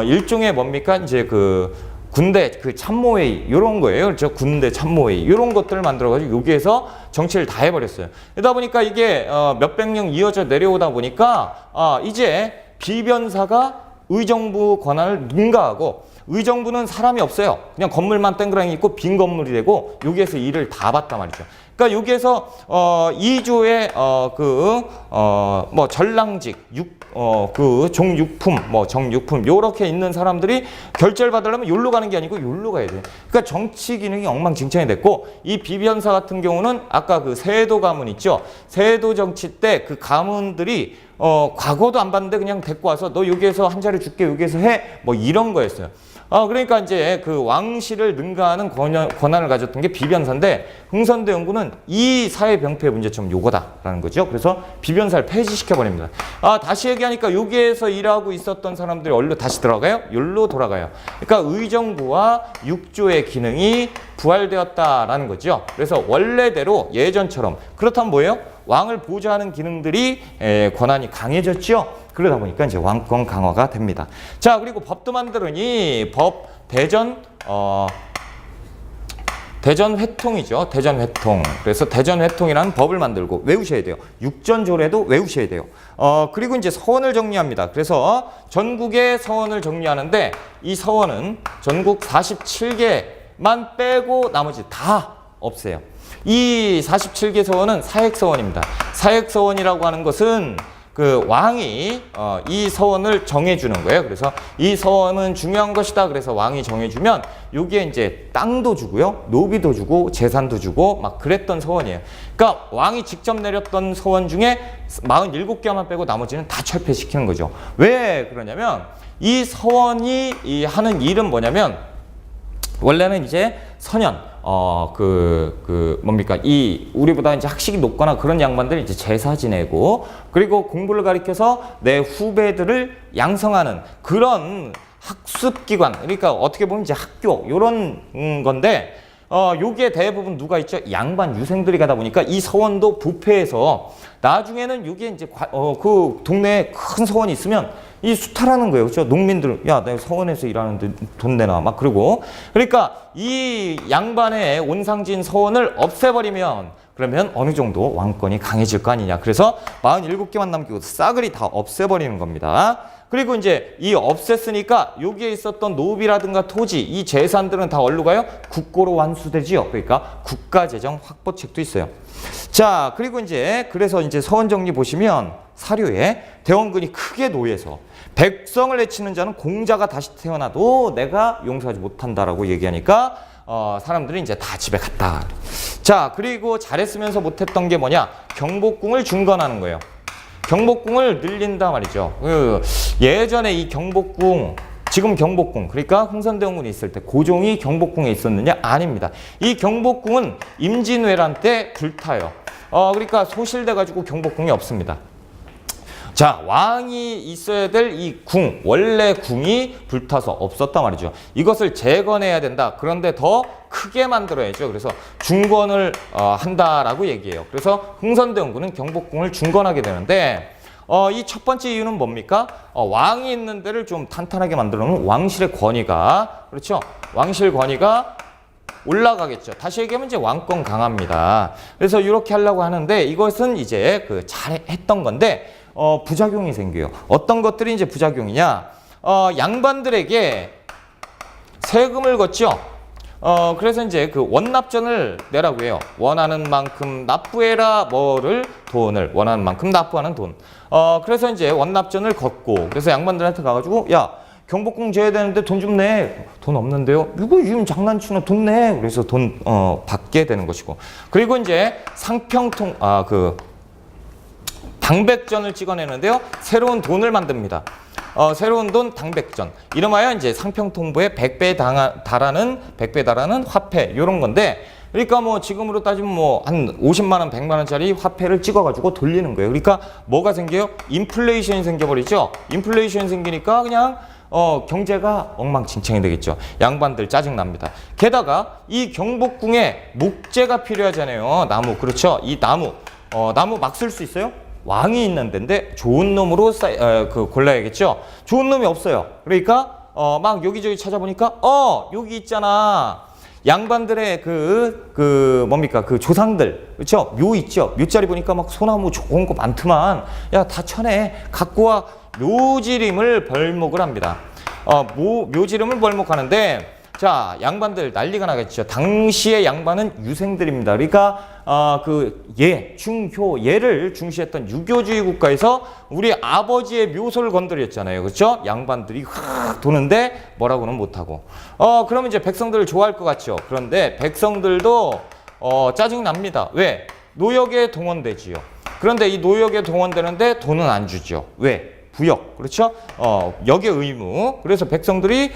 일종의 뭡니까? 이제 그 군대 그 참모회의 이런 거예요. 그렇죠? 군대 참모회의 이런 것들을 만들어가지고 여기에서 정치를 다 해버렸어요. 그러다 보니까 이게 몇백 년 이어져 내려오다 보니까 이제 비변사가 의정부 권한을 능가하고 의정부는 사람이 없어요. 그냥 건물만 땡그랑이 있고 빈 건물이 되고 여기에서 일을 다 봤단 말이죠. 그러니까 여기에서 2조의 뭐 전랑직, 그 종육품, 뭐 정육품 요렇게 있는 사람들이 결제를 받으려면 여기로 가는 게 아니고 여기로 가야 돼요. 그러니까 정치 기능이 엉망진창이 됐고 이 비변사 같은 경우는 아까 그 세도 가문 있죠. 세도 정치 때 그 가문들이 과거도 안 봤는데 그냥 데리고 와서 너 여기에서 한 자리 줄게 여기에서 해 뭐 이런 거였어요. 그러니까 이제 그 왕실을 능가하는 권한을 가졌던 게 비변사인데 흥선대원군은 이 사회 병폐의 문제점 요거다라는 거죠. 그래서 비변사를 폐지시켜 버립니다. 다시 얘기하니까 여기에서 일하고 있었던 사람들이 어디로 다시 들어가요? 여기로 돌아가요. 그러니까 의정부와 육조의 기능이 부활되었다라는 거죠. 그래서 원래대로 예전처럼 그렇다면 뭐예요? 왕을 보좌하는 기능들이 권한이 강해졌죠. 그러다 보니까 이제 왕권 강화가 됩니다. 자, 그리고 법도 만들으니 대전회통이죠. 대전회통. 그래서 대전회통이라는 법을 만들고 외우셔야 돼요. 육전조례도 외우셔야 돼요. 그리고 이제 서원을 정리합니다. 그래서 전국의 서원을 정리하는데 이 서원은 전국 47개만 빼고 나머지 다 없애요. 이 47개 서원은 사획서원입니다. 사획서원이라고 하는 것은 그 왕이 이 서원을 정해주는 거예요. 그래서 이 서원은 중요한 것이다. 그래서 왕이 정해주면 여기에 이제 땅도 주고요, 노비도 주고, 재산도 주고 막 그랬던 서원이에요. 그러니까 왕이 직접 내렸던 서원 중에 47개만 빼고 나머지는 다 철폐시키는 거죠. 왜 그러냐면 이 서원이 하는 일은 뭐냐면 원래는 이제 선현 뭡니까? 우리보다 이제 학식이 높거나 그런 양반들이 이제 제사 지내고, 그리고 공부를 가리켜서 내 후배들을 양성하는 그런 학습기관, 그러니까 어떻게 보면 이제 학교, 요런 건데, 요게 대부분 누가 있죠? 양반 유생들이 가다 보니까 이 서원도 부패해서 나중에는 요게 이제 그 동네에 큰 서원이 있으면 이 수탈하는 거예요. 그렇죠? 농민들, 야, 내가 서원에서 일하는데 돈 내놔. 막 그러고. 그러니까 이 양반의 온상진 서원을 없애버리면 그러면 어느 정도 왕권이 강해질 거 아니냐. 그래서 47개만 남기고 싸그리 다 없애버리는 겁니다. 그리고 이제 이 없앴으니까 여기에 있었던 노비라든가 토지, 이 재산들은 다 어디로 가요? 국고로 완수되지요. 그러니까 국가재정 확보책도 있어요. 자, 그리고 이제 그래서 이제 서원 정리 보시면 사료에 대원군이 크게 노예서 백성을 해치는 자는 공자가 다시 태어나도 내가 용서하지 못한다라고 얘기하니까 사람들이 이제 다 집에 갔다. 자, 그리고 잘했으면서 못했던 게 뭐냐? 경복궁을 중건하는 거예요. 경복궁을 늘린다 말이죠. 예전에 이 경복궁, 지금 경복궁, 그러니까 흥선대원군이 있을 때 고종이 경복궁에 있었느냐? 아닙니다. 이 경복궁은 임진왜란 때 불타요. 그러니까 소실돼가지고 경복궁이 없습니다. 자, 왕이 있어야 될 이 궁, 원래 궁이 불타서 없었단 말이죠. 이것을 재건해야 된다. 그런데 더 크게 만들어야죠. 그래서 중건을 한다라고 얘기해요. 그래서 흥선대원군은 경복궁을 중건하게 되는데 이 첫 번째 이유는 뭡니까? 왕이 있는 데를 좀 탄탄하게 만들어 놓은 왕실의 권위가, 그렇죠? 왕실 권위가 올라가겠죠. 다시 얘기하면 이제 왕권 강합니다. 그래서 이렇게 하려고 하는데 이것은 이제 잘했던 건데 부작용이 생겨요. 어떤 것들이 이제 부작용이냐? 양반들에게 세금을 걷죠. 그래서 이제 그 원납전을 내라고 해요. 원하는 만큼 납부해라 돈을 원하는 만큼 납부하는 돈. 그래서 이제 원납전을 걷고, 그래서 양반들한테 가가지고 야, 경복궁 지어야 되는데 돈 좀 내. 돈 없는데요? 이거 지금 장난치나 돈 내. 그래서 돈 받게 되는 것이고. 그리고 이제 당백전을 찍어내는데요. 새로운 돈을 만듭니다. 새로운 돈 당백전. 이름하여 이제 상평통부의 100배에 달하는 화폐, 이런 건데, 그러니까 뭐 지금으로 따지면 뭐 한 50만 원, 100만 원짜리 화폐를 찍어가지고 돌리는 거예요. 그러니까 뭐가 생겨요? 인플레이션이 생겨버리죠. 인플레이션이 생기니까 그냥 경제가 엉망진창이 되겠죠. 양반들 짜증납니다. 게다가 이 경복궁에 목재가 필요하잖아요. 나무, 그렇죠? 이 나무 막 쓸 수 있어요? 왕이 있는 데인데 좋은 놈으로 골라야겠죠. 좋은 놈이 없어요. 그러니까 막 여기저기 찾아보니까 여기 있잖아. 양반들의 뭡니까? 그 조상들, 그렇죠? 묘 있죠? 묘자리 보니까 막 소나무 좋은 거 많더만. 야, 다 쳐내. 갖고 와. 묘지림을 벌목을 합니다. 묘지림을 벌목하는데, 자, 양반들 난리가 나겠죠. 당시의 양반은 유생들입니다. 그러니까 예를 중시했던 유교주의 국가에서 우리 아버지의 묘소를 건드렸잖아요. 그렇죠? 양반들이 확 도는데 뭐라고는 못하고. 그러면 이제 백성들을 좋아할 것 같죠. 그런데 백성들도 짜증납니다. 왜? 노역에 동원되지요. 그런데 이 노역에 동원되는데 돈은 안 주죠. 왜? 부역, 그렇죠? 역의 의무. 그래서 백성들이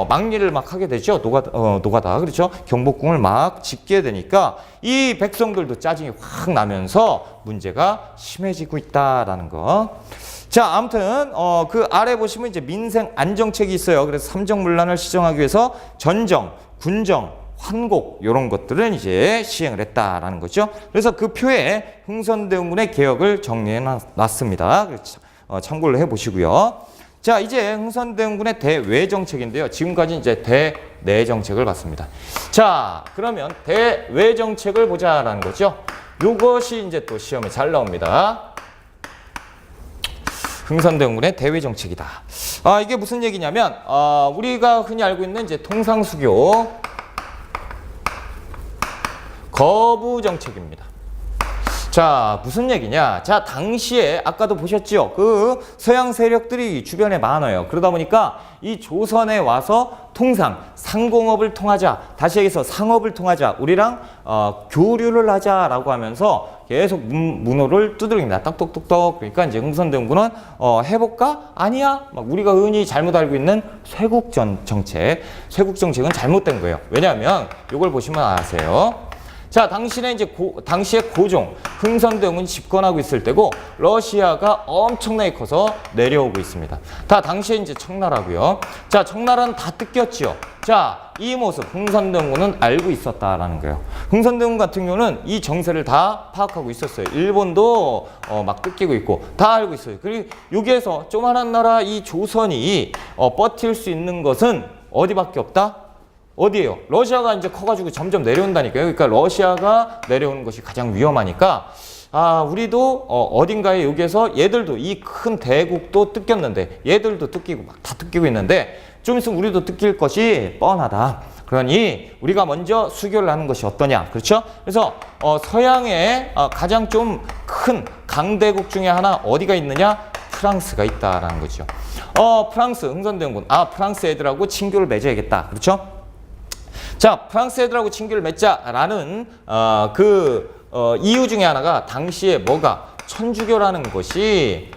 막리를 막 하게 되죠. 노가다, 그렇죠? 경복궁을 막 짓게 되니까 이 백성들도 짜증이 확 나면서 문제가 심해지고 있다라는 거. 자, 아무튼 그 아래 보시면 이제 민생 안정책이 있어요. 그래서 삼정문란을 시정하기 위해서 전정, 군정, 환곡, 이런 것들은 이제 시행을 했다라는 거죠. 그래서 그 표에 흥선대원군의 개혁을 정리해 놨습니다. 그렇죠? 참고를 해보시고요. 자, 이제 흥선대원군의 대외정책인데요. 지금까지 이제 대내정책을 봤습니다. 자, 그러면 대외정책을 보자라는 거죠. 요것이 이제 또 시험에 잘 나옵니다. 흥선대원군의 대외정책이다. 이게 무슨 얘기냐면, 우리가 흔히 알고 있는 이제 통상수교, 거부 정책입니다. 자, 무슨 얘기냐? 자, 당시에 아까도 보셨죠? 그 서양 세력들이 주변에 많아요. 그러다 보니까 이 조선에 와서 통상 상공업을 통하자, 다시 얘기해서 상업을 통하자, 우리랑 교류를 하자라고 하면서 계속 문호를 두드립니다. 딱똑똑똑. 그러니까 이제 흥선대원군은 해볼까? 아니야. 막 우리가 흔히 잘못 알고 있는 쇄국 정책은 잘못된 거예요. 왜냐하면 이걸 보시면 아세요. 자, 당시에 고종, 흥선대원군이 집권하고 있을 때고 러시아가 엄청나게 커서 내려오고 있습니다. 다 당시에 이제 청나라고요. 자, 청나라는 다 뜯겼지요. 자, 이 모습 흥선대원군은 알고 있었다라는 거예요. 흥선대원군 같은 경우는 이 정세를 다 파악하고 있었어요. 일본도 막 뜯기고 있고 다 알고 있어요. 그리고 여기에서 조그만한 나라 이 조선이 버틸 수 있는 것은 어디밖에 없다? 어디예요? 러시아가 이제 커가지고 점점 내려온다니까요. 그러니까 러시아가 내려오는 것이 가장 위험하니까 우리도 어딘가에 여기에서 얘들도 이 큰 대국도 뜯겼는데 얘들도 뜯기고 막 다 뜯기고 있는데 좀 있으면 우리도 뜯길 것이 뻔하다. 그러니 우리가 먼저 수교를 하는 것이 어떠냐. 그렇죠? 그래서 서양의 가장 좀 큰 강대국 중에 하나 어디가 있느냐? 프랑스가 있다라는 거죠. 프랑스 흥선대원군. 프랑스 애들하고 친교를 맺어야겠다. 그렇죠? 자, 프랑스 애들하고 친교를 맺자라는 이유 중에 하나가 당시에 뭐가 천주교라는 것이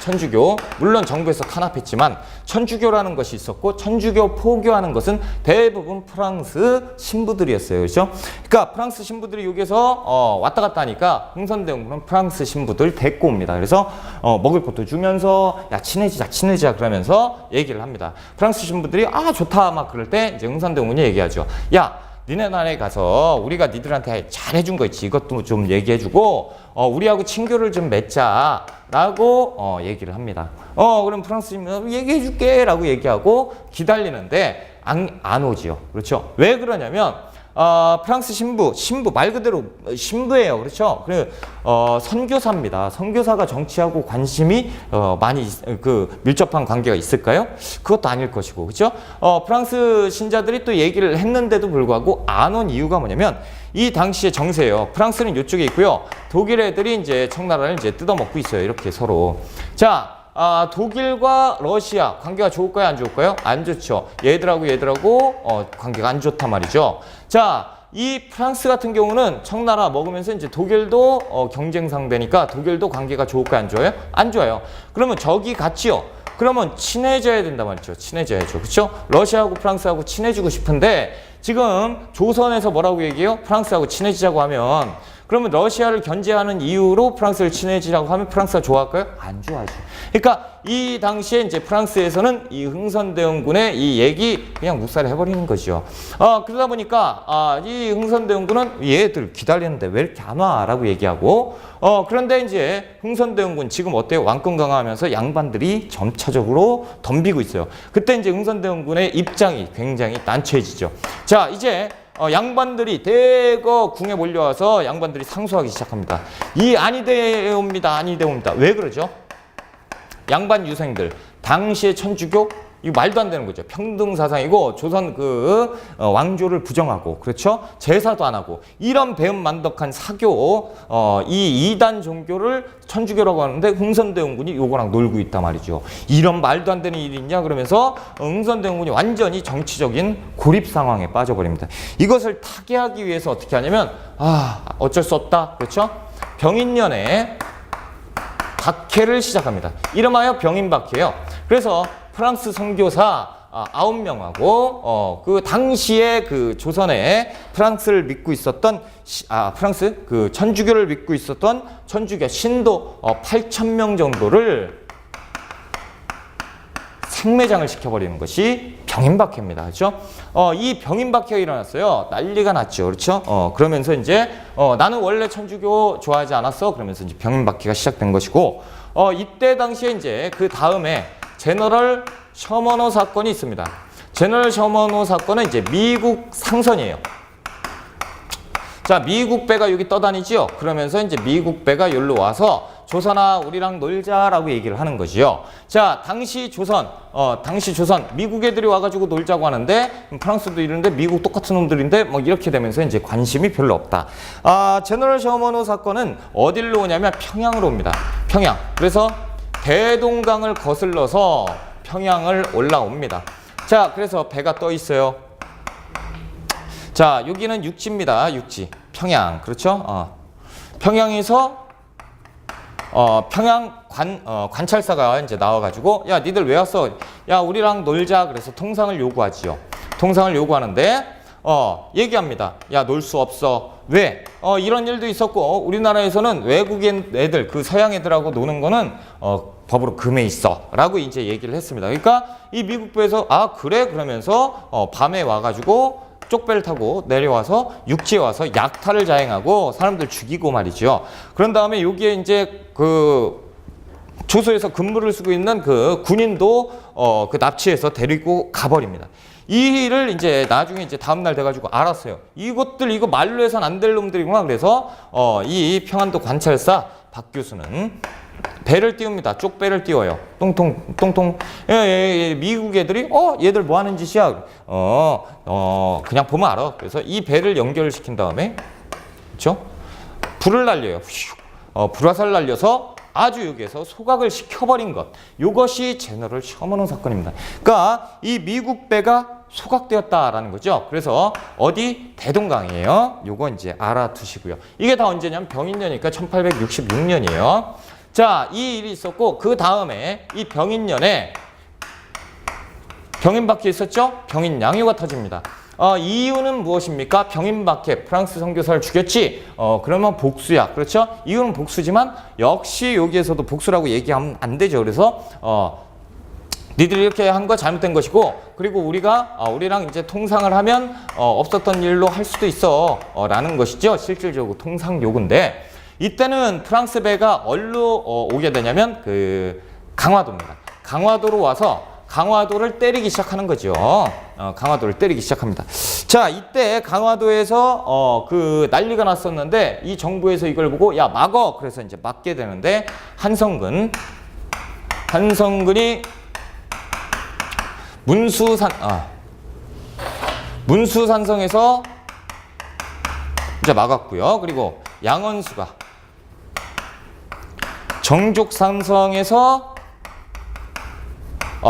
천주교 물론 정부에서 탄압했지만 천주교라는 것이 있었고 천주교 포교하는 것은 대부분 프랑스 신부들이었어요. 그렇죠? 그러니까 프랑스 신부들이 여기서 왔다 갔다 하니까 흥선대원군은 프랑스 신부들 데리고 옵니다. 그래서 먹을 것도 주면서 야 친해지자 그러면서 얘기를 합니다. 프랑스 신부들이 좋다 막 그럴 때 이제 흥선대원군이 얘기하죠. 야, 니네 나라에 가서 우리가 니들한테 잘해준 거 있지. 이것도 좀 얘기해주고 우리하고 친교를 좀 맺자라고 얘기를 합니다. 그럼 프랑스인은 얘기해줄게 라고 얘기하고 기다리는데 안 오지요. 그렇죠? 왜 그러냐면 프랑스 신부 말 그대로 신부예요. 그렇죠? 선교사입니다. 선교사가 정치하고 관심이 많이 밀접한 관계가 있을까요? 그것도 아닐 것이고, 그렇죠? 프랑스 신자들이 또 얘기를 했는데도 불구하고 안 온 이유가 뭐냐면 이 당시의 정세예요. 프랑스는 이쪽에 있고요. 독일 애들이 이제 청나라를 이제 뜯어먹고 있어요. 이렇게 서로. 자. 독일과 러시아 관계가 좋을까요? 안 좋을까요? 안 좋죠. 얘들하고 관계가 안 좋단 말이죠. 자, 이 프랑스 같은 경우는 청나라 먹으면서 이제 독일도 경쟁 상대니까 독일도 관계가 좋을까요? 안 좋아요? 안 좋아요. 그러면 적이 같지요. 그러면 친해져야 된단 말이죠. 친해져야죠. 그렇죠? 러시아하고 프랑스하고 친해지고 싶은데 지금 조선에서 뭐라고 얘기해요? 프랑스하고 친해지자고 하면 그러면 러시아를 견제하는 이유로 프랑스를 친해지라고 하면 프랑스가 좋아할까요? 안 좋아하죠. 그러니까 이 당시에 이제 프랑스에서는 이 흥선대원군의 이 얘기 그냥 묵살을 해버리는 거죠. 그러다 보니까 이 흥선대원군은 얘들 기다리는데 왜 이렇게 안 와? 라고 얘기하고 그런데 이제 흥선대원군 지금 어때요? 왕권 강화하면서 양반들이 점차적으로 덤비고 있어요. 그때 이제 흥선대원군의 입장이 굉장히 난처해지죠. 자, 이제 양반들이 대거 궁에 몰려와서 양반들이 상소하기 시작합니다. 아니되옵니다. 왜 그러죠? 양반 유생들, 당시의 천주교, 이거 말도 안 되는 거죠. 평등사상이고 조선 왕조를 부정하고, 그렇죠? 제사도 안 하고 이런 배은만덕한 사교, 이 이단 종교를 천주교라고 하는데 흥선대원군이 요거랑 놀고 있단 말이죠. 이런 말도 안 되는 일이 있냐 그러면서 흥선대원군이 완전히 정치적인 고립 상황에 빠져버립니다. 이것을 타개하기 위해서 어떻게 하냐면 어쩔 수 없다. 그렇죠? 병인년에 박해를 시작합니다. 이름하여 병인박해예요. 그래서 프랑스 선교사 9명하고 그 당시에 조선에 프랑스를 믿고 있었던 프랑스 천주교를 믿고 있었던 천주교 신도 8,000명 정도를 생매장을 시켜버리는 것이 병인박해입니다. 그렇죠? 이 병인박해가 일어났어요. 난리가 났죠. 그렇죠? 그러면서 이제 나는 원래 천주교 좋아하지 않았어. 그러면서 이제 병인박해가 시작된 것이고 이때 당시에 이제 그 다음에 제너럴 셔머너 사건이 있습니다. 제너럴 셔머너 사건은 이제 미국 상선이에요. 자, 미국 배가 여기 떠다니죠. 그러면서 이제 미국 배가 여기로 와서 조선아 우리랑 놀자라고 얘기를 하는 거지요. 자, 당시 조선 미국 애들이 와가지고 놀자고 하는데 프랑스도 이러는데 미국 똑같은 놈들인데 뭐 이렇게 되면서 이제 관심이 별로 없다. 제너럴 셔먼호 사건은 어디로 오냐면 평양으로 옵니다. 평양. 그래서 대동강을 거슬러서 평양을 올라옵니다. 자, 그래서 배가 떠 있어요. 자, 여기는 육지입니다. 육지. 평양. 그렇죠? 평양에서 평양 관찰사가 이제 나와가지고 야, 니들 왜 왔어? 야, 우리랑 놀자. 그래서 통상을 요구하지요. 통상을 요구하는데 얘기합니다. 야, 놀 수 없어. 왜? 이런 일도 있었고 우리나라에서는 외국인 애들, 그 서양 애들하고 노는 거는 법으로 금해 있어. 라고 이제 얘기를 했습니다. 그러니까 이 미국부에서 그래? 그러면서 밤에 와가지고 쪽배를 타고 내려와서 육지에 와서 약탈을 자행하고 사람들 죽이고 말이죠. 그런 다음에 여기에 이제 그 조소에서 근무를 쓰고 있는 그 군인도 그 납치해서 데리고 가버립니다. 이 일을 이제 나중에 이제 다음날 돼가지고 알았어요. 이것들 이거 말로 해서는 안 될 놈들이구나. 그래서 이 평안도 관찰사 박 교수는 배를 띄웁니다. 쪽배를 띄워요. 똥통. 미국 애들이 얘들 뭐 하는 짓이야? 그냥 보면 알아. 그래서 이 배를 연결시킨 다음에 그렇죠? 불을 날려요. 불화살 날려서 아주 여기에서 소각을 시켜버린 것. 이것이 제너럴 셔먼호 사건입니다. 그러니까 이 미국 배가 소각되었다라는 거죠. 그래서 어디? 대동강이에요. 요거 이제 알아두시고요. 이게 다 언제냐면 병인년이니까 1866년이에요. 자, 이 일이 있었고 그 다음에 이 병인년에 병인박해 있었죠? 병인 양요가 터집니다. 이유는 무엇입니까? 병인박해, 프랑스 선교사를 죽였지? 그러면 복수야. 그렇죠? 이유는 복수지만 역시 여기에서도 복수라고 얘기하면 안 되죠. 그래서 니들이 이렇게 한 거 잘못된 것이고, 그리고 우리랑 이제 통상을 하면 없었던 일로 할 수도 있어 라는 것이죠. 실질적으로 통상 요구인데, 이때는 프랑스 배가 어디로 오게 되냐면 그 강화도입니다. 강화도로 와서 강화도를 때리기 시작하는 거죠. 강화도를 때리기 시작합니다. 자, 이때 강화도에서 그 난리가 났었는데 이 정부에서 이걸 보고 야, 막어. 그래서 이제 막게 되는데 한성근이 문수산성에서 이제 막았고요. 그리고 양원수가 정족산성에서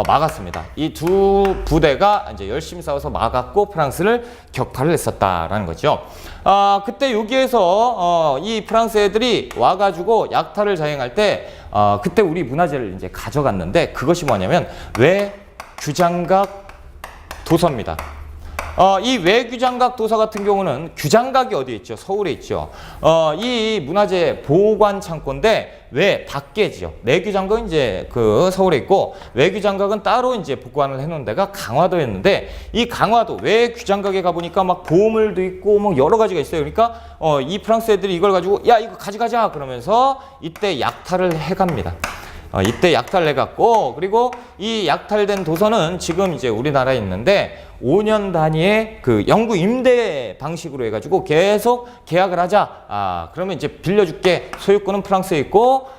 막았습니다. 이 두 부대가 이제 열심히 싸워서 막았고 프랑스를 격파를 했었다라는 거죠. 그때 여기에서 이 프랑스 애들이 와가지고 약탈을 자행할 때 그때 우리 문화재를 이제 가져갔는데 그것이 뭐냐면 외규장각 도서입니다. 이 외규장각 도서 같은 경우는 규장각이 어디에 있죠? 서울에 있죠. 이 문화재 보관 창고인데 밖에지요. 내규장각은 이제 그 서울에 있고 외규장각은 따로 이제 보관을 해놓은 데가 강화도였는데 이 강화도 외규장각에 가보니까 막 보물도 있고 뭐 여러 가지가 있어요. 그러니까 이 프랑스 애들이 이걸 가지고 야, 이거 가져가자 그러면서 이때 약탈을 해갑니다. 이때 약탈을 해갔고, 그리고 이 약탈된 도서는 지금 이제 우리나라에 있는데 5년 단위의 그 영구 임대 방식으로 해가지고 계속 계약을 하자. 그러면 이제 빌려줄게. 소유권은 프랑스에 있고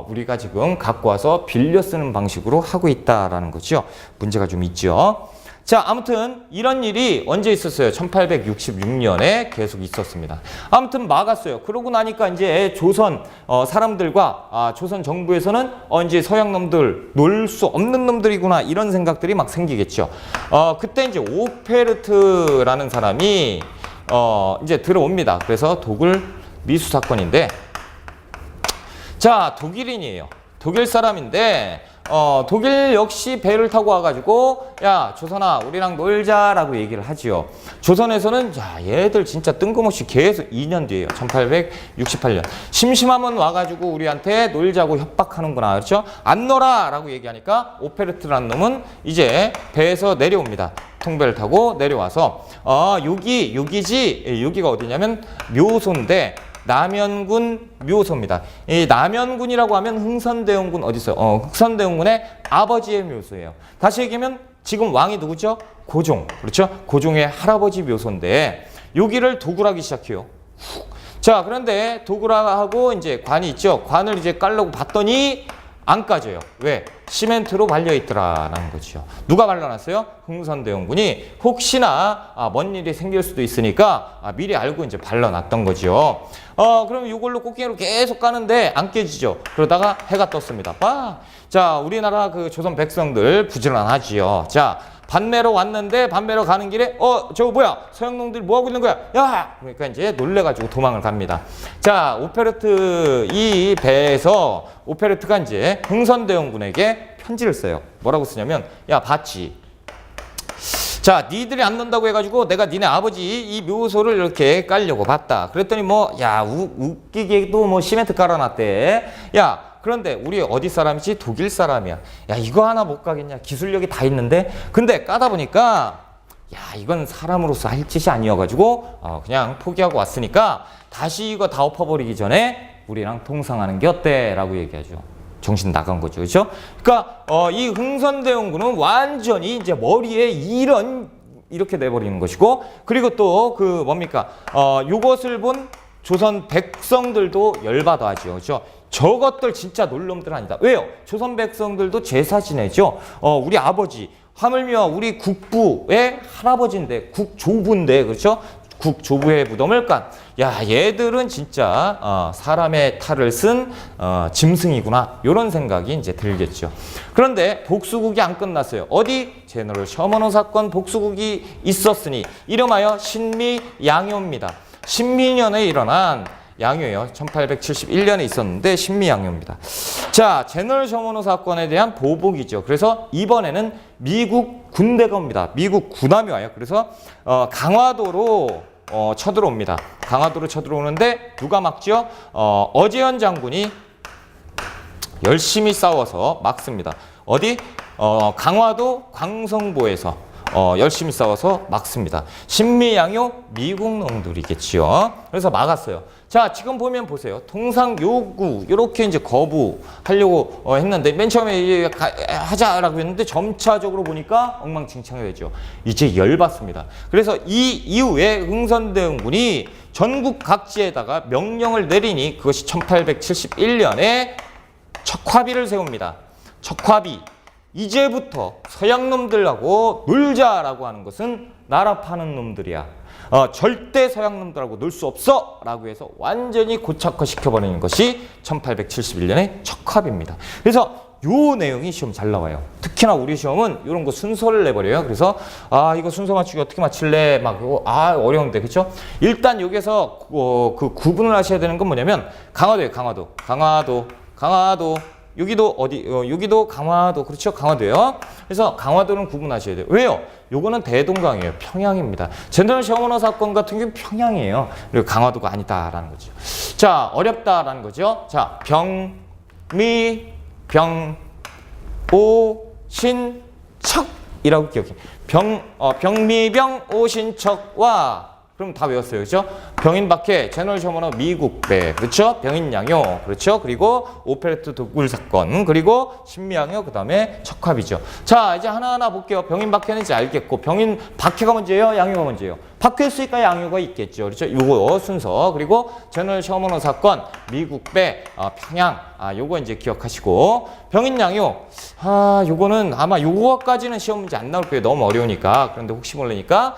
우리가 지금 갖고 와서 빌려 쓰는 방식으로 하고 있다라는 거죠. 문제가 좀 있죠. 자, 아무튼 이런 일이 언제 있었어요? 1866년에 계속 있었습니다. 아무튼 막았어요. 그러고 나니까 이제 조선 사람들과 조선 정부에서는 이제 서양 놈들 놀 수 없는 놈들이구나 이런 생각들이 막 생기겠죠. 그때 이제 오페르트라는 사람이 이제 들어옵니다. 그래서 독일 미수 사건인데, 자, 독일인이에요. 독일 사람인데 독일 역시 배를 타고 와가지고 야, 조선아 우리랑 놀자라고 얘기를 하지요. 조선에서는 야, 얘들 진짜 뜬금없이 계속 2년 뒤에요. 1868년 심심하면 와가지고 우리한테 놀자고 협박하는구나. 그렇죠? 안 놀아 라고 얘기하니까 오페르트라는 놈은 이제 배에서 내려옵니다. 통배를 타고 내려와서 여기가 어디냐면 묘소인데 남연군 묘소입니다. 이 남연군이라고 하면 흥선대원군 어디 있어요? 흥선대원군의 아버지의 묘소예요. 다시 얘기하면 지금 왕이 누구죠? 고종. 그렇죠? 고종의 할아버지 묘소인데 여기를 도굴하기 시작해요. 자, 그런데 도굴하고 이제 관이 있죠. 관을 이제 깔려고 봤더니 안 까져요. 왜? 시멘트로 발려있더라라는 거죠. 누가 발라놨어요? 흥선대원군이 혹시나 먼 일이 생길 수도 있으니까 미리 알고 이제 발라놨던 거죠. 그럼 이걸로 꽃게로 계속 까는데 안 깨지죠. 그러다가 해가 떴습니다. 자, 우리나라 그 조선 백성들 부지런하지요. 자, 반매로 왔는데 반매로 가는 길에 저거 뭐야? 서양놈들 뭐 하고 있는 거야? 야! 그러니까 이제 놀래가지고 도망을 갑니다. 자, 오페르트 이 배에서 오페르트가 이제 흥선대원군에게 편지를 써요. 뭐라고 쓰냐면 야, 봤지? 자, 니들이 안 논다고 해가지고 내가 니네 아버지 이 묘소를 이렇게 깔려고 봤다. 그랬더니 뭐 야, 웃기게도 뭐 시멘트 깔아놨대. 야, 그런데 우리 어디 사람이지? 독일 사람이야. 야, 이거 하나 못 가겠냐? 기술력이 다 있는데. 근데 까다 보니까 야, 이건 사람으로서 할 짓이 아니어가지고 그냥 포기하고 왔으니까 다시 이거 다 엎어버리기 전에 우리랑 통상하는 게 어때? 라고 얘기하죠. 정신 나간 거죠. 그렇죠? 그러니까 이 흥선대원군은 완전히 이제 머리에 이렇게 내버리는 것이고, 그리고 또 그 뭡니까? 요것을 본 조선 백성들도 열받아 하죠. 그렇죠? 저것들 진짜 놀놈들 아니다. 왜요? 조선 백성들도 제사 지내죠. 우리 아버지 하물며 우리 국부의 할아버지인데, 국조부인데, 그렇죠? 국조부의 무덤을 깐. 야, 얘들은 진짜 사람의 탈을 쓴 짐승이구나. 이런 생각이 이제 들겠죠. 그런데 복수국이 안 끝났어요. 어디? 제너럴 셔먼호 사건 복수국이 있었으니 이름하여 신미양요입니다. 신미년에 일어난 양요예요. 1871년에 있었는데 신미양요입니다. 자, 제너럴 셔먼호 사건에 대한 보복이죠. 그래서 이번에는 미국 군대가 옵니다. 미국 군함이 와요. 그래서 강화도로 쳐들어옵니다. 강화도로 쳐들어오는데 누가 막죠? 어제현 장군이 열심히 싸워서 막습니다. 어디? 강화도 광성보에서 열심히 싸워서 막습니다. 신미양요 미국 놈들이겠지요. 그래서 막았어요. 자, 지금 보면 보세요. 통상 요구 이렇게 이제 거부하려고 했는데 맨 처음에 하자라고 했는데 점차적으로 보니까 엉망진창이 되죠. 이제 열받습니다. 그래서 이 이후에 흥선대원군이 전국 각지에다가 명령을 내리니 그것이 1871년에 척화비를 세웁니다. 척화비. 이제부터 서양놈들하고 놀자라고 하는 것은 나라 파는 놈들이야. 절대 서양놈들하고 놀 수 없어! 라고 해서 완전히 고착화시켜버리는 것이 1871년의 척합입니다. 그래서 요 내용이 시험 잘 나와요. 특히나 우리 시험은 이런 거 순서를 내버려요. 그래서 이거 순서 맞추기 어떻게 맞출래? 막 어려운데, 그렇죠? 일단 여기서 그 구분을 하셔야 되는 건 뭐냐면 강화도예요. 강화도. 여기도 여기도 강화도, 그렇죠? 강화도예요. 그래서 강화도는 구분하셔야 돼요. 왜요? 요거는 대동강이에요. 평양입니다. 제너럴 셔먼호 사건 같은 경우 평양이에요. 그리고 강화도가 아니다라는 거죠. 자, 어렵다라는 거죠. 자, 병미병오신척이라고 기억해요. 병미병오신척와 그럼 다 외웠어요. 그렇죠? 병인박해, 제너럴 셔먼호 미국배, 그렇죠? 병인양요, 그렇죠? 그리고 오페르트 도굴 사건, 그리고 신미양요, 그 다음에 척합이죠. 자, 이제 하나하나 볼게요. 병인박해는 이제 알겠고, 병인박해가 먼저예요? 양요가 먼저예요? 박해했으니까 양요가 있겠죠. 그렇죠? 요거 순서. 그리고 제너럴 셔먼호 사건, 미국배, 평양, 요거 이제 기억하시고, 병인양요, 요거는 아마 요거까지는 시험 문제 안 나올 거예요. 너무 어려우니까. 그런데 혹시 모르니까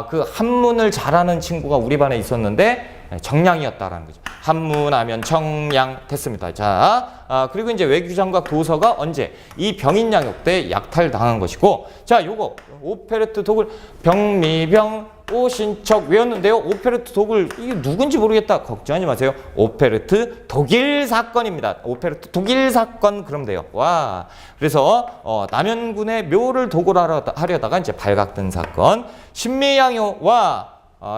그 한문을 잘하는 친구가 우리 반에 있었는데 정량이었다라는 거죠. 한문하면 정량 됐습니다. 자, 그리고 이제 외교장각 도서가 언제? 이 병인양요 때 약탈당한 것이고, 자, 요거 오페르트 도굴 병미병 오신척 외웠는데요. 오페르트 도굴 이게 누군지 모르겠다. 걱정하지 마세요. 오페르트 독일 사건입니다. 오페르트 독일 사건 그럼 돼요. 와. 그래서 남현군의 묘를 도굴하려다가 이제 발각된 사건. 신미양요와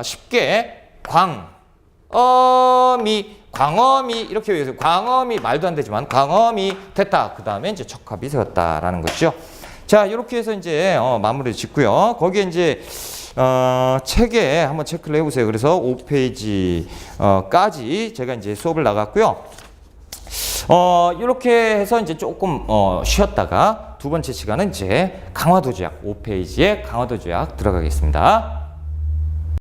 쉽게 광어미 이렇게 외우세요. 광어미 말도 안 되지만 광어미 됐다. 그 다음에 이제 척합이 세웠다라는 거죠. 자, 이렇게 해서 이제 마무리 짓고요. 거기에 이제 책에 한번 체크를 해보세요. 그래서 5페이지까지 제가 이제 수업을 나갔고요. 이렇게 해서 이제 조금 쉬었다가 두 번째 시간은 이제 강화도 조약 5페이지에 강화도 조약 들어가겠습니다.